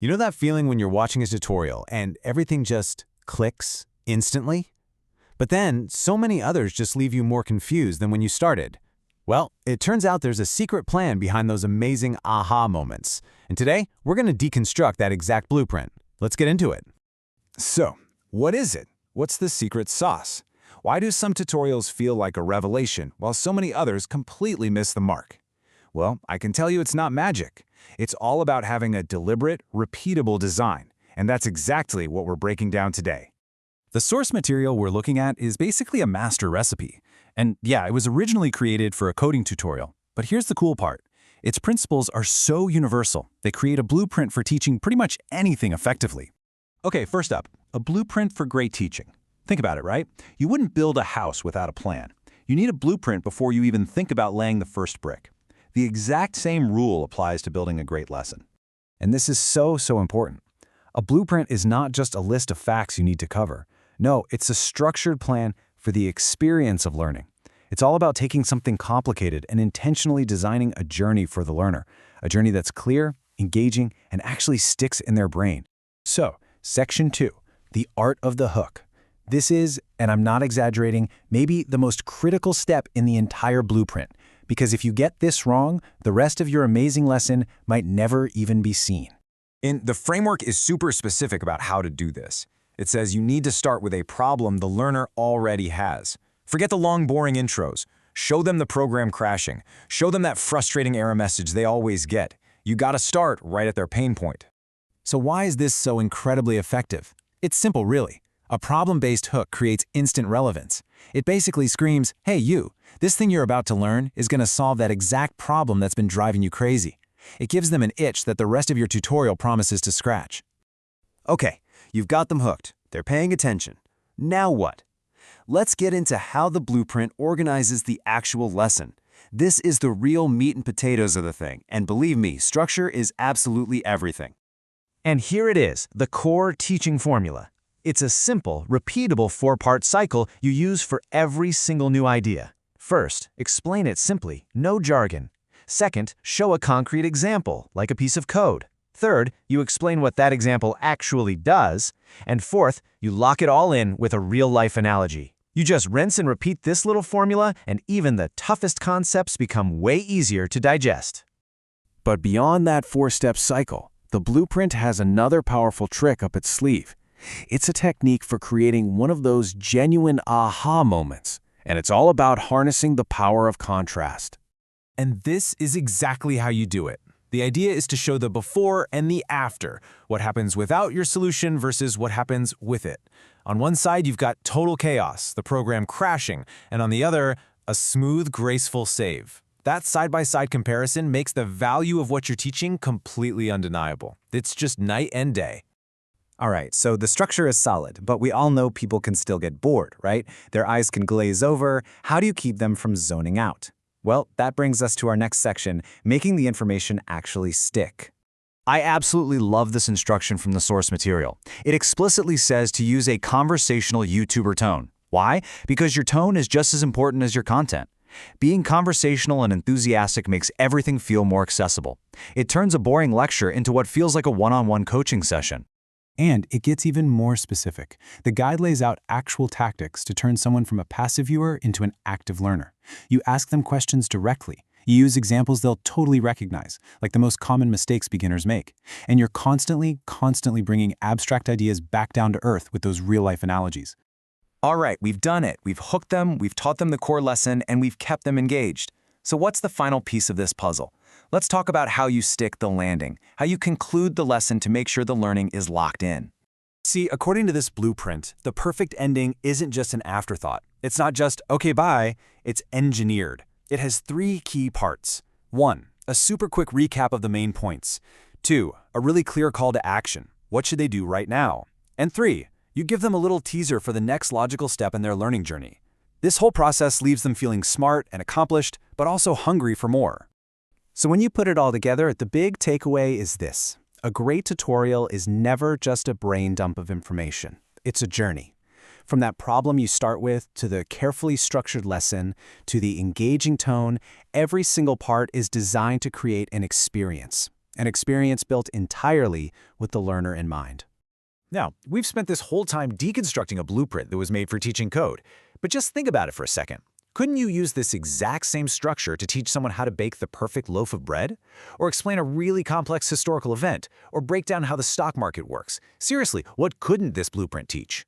You know that feeling when you're watching a tutorial and everything just clicks instantly? But then, so many others just leave you more confused than when you started. Well, it turns out there's a secret plan behind those amazing aha moments. And today, we're going to deconstruct that exact blueprint. Let's get into it. So, what is it? What's the secret sauce? Why do some tutorials feel like a revelation while so many others completely miss the mark? Well, I can tell you it's not magic. It's all about having a deliberate, repeatable design, and that's exactly what we're breaking down today. The source material we're looking at is basically a master recipe. And yeah, it was originally created for a coding tutorial. But here's the cool part. Its principles are so universal, they create a blueprint for teaching pretty much anything effectively. Okay, first up, a blueprint for great teaching. Think about it, right? You wouldn't build a house without a plan. You need a blueprint before you even think about laying the first brick. The exact same rule applies to building a great lesson. And this is so important. A blueprint is not just a list of facts you need to cover. No, it's a structured plan for the experience of learning. It's all about taking something complicated and intentionally designing a journey for the learner, a journey that's clear, engaging, and actually sticks in their brain. So, Section 2, the art of the hook. This is, and I'm not exaggerating, maybe the most critical step in the entire blueprint, because if you get this wrong, the rest of your amazing lesson might never even be seen. The framework is super specific about how to do this. It says you need to start with a problem the learner already has. Forget the long, boring intros. Show them the program crashing. Show them that frustrating error message they always get. You gotta start right at their pain point. So why is this so incredibly effective? It's simple, really. A problem-based hook creates instant relevance. It basically screams, hey you, this thing you're about to learn is going to solve that exact problem that's been driving you crazy. It gives them an itch that the rest of your tutorial promises to scratch. Okay, you've got them hooked. They're paying attention. Now what? Let's get into how the blueprint organizes the actual lesson. This is the real meat and potatoes of the thing, and believe me, structure is absolutely everything. And here it is, the core teaching formula. It's a simple, repeatable four-part cycle you use for every single new idea. First, explain it simply, no jargon. Second, show a concrete example, like a piece of code. Third, you explain what that example actually does. And fourth, you lock it all in with a real-life analogy. You just rinse and repeat this little formula, and even the toughest concepts become way easier to digest. But beyond that four-step cycle, the blueprint has another powerful trick up its sleeve. It's a technique for creating one of those genuine aha moments, and it's all about harnessing the power of contrast. And this is exactly how you do it. The idea is to show the before and the after, what happens without your solution versus what happens with it. On one side, you've got total chaos, the program crashing, and on the other, a smooth, graceful save. That side-by-side comparison makes the value of what you're teaching completely undeniable. It's just night and day. All right, so the structure is solid, but we all know people can still get bored, right? Their eyes can glaze over. How do you keep them from zoning out? Well, that brings us to our next section, making the information actually stick. I absolutely love this instruction from the source material. It explicitly says to use a conversational YouTuber tone. Why? Because your tone is just as important as your content. Being conversational and enthusiastic makes everything feel more accessible. It turns a boring lecture into what feels like a one-on-one coaching session. And it gets even more specific. The guide lays out actual tactics to turn someone from a passive viewer into an active learner. You ask them questions directly. You use examples they'll totally recognize, like the most common mistakes beginners make. And you're constantly bringing abstract ideas back down to earth with those real-life analogies. All right, we've done it. We've hooked them, we've taught them the core lesson, and we've kept them engaged. So what's the final piece of this puzzle? Let's talk about how you stick the landing, how you conclude the lesson to make sure the learning is locked in. See, according to this blueprint, the perfect ending isn't just an afterthought. It's not just, okay, bye, it's engineered. It has 3 key parts. 1, a super quick recap of the main points. 2, a really clear call to action. What should they do right now? And 3, you give them a little teaser for the next logical step in their learning journey. This whole process leaves them feeling smart and accomplished, but also hungry for more. So when you put it all together, the big takeaway is this. A great tutorial is never just a brain dump of information. It's a journey. From that problem you start with, to the carefully structured lesson, to the engaging tone, every single part is designed to create an experience. an experience built entirely with the learner in mind. Now, we've spent this whole time deconstructing a blueprint that was made for teaching code. But just think about it for a second. Couldn't you use this exact same structure to teach someone how to bake the perfect loaf of bread? Or explain a really complex historical event? Or break down how the stock market works? Seriously, what couldn't this blueprint teach?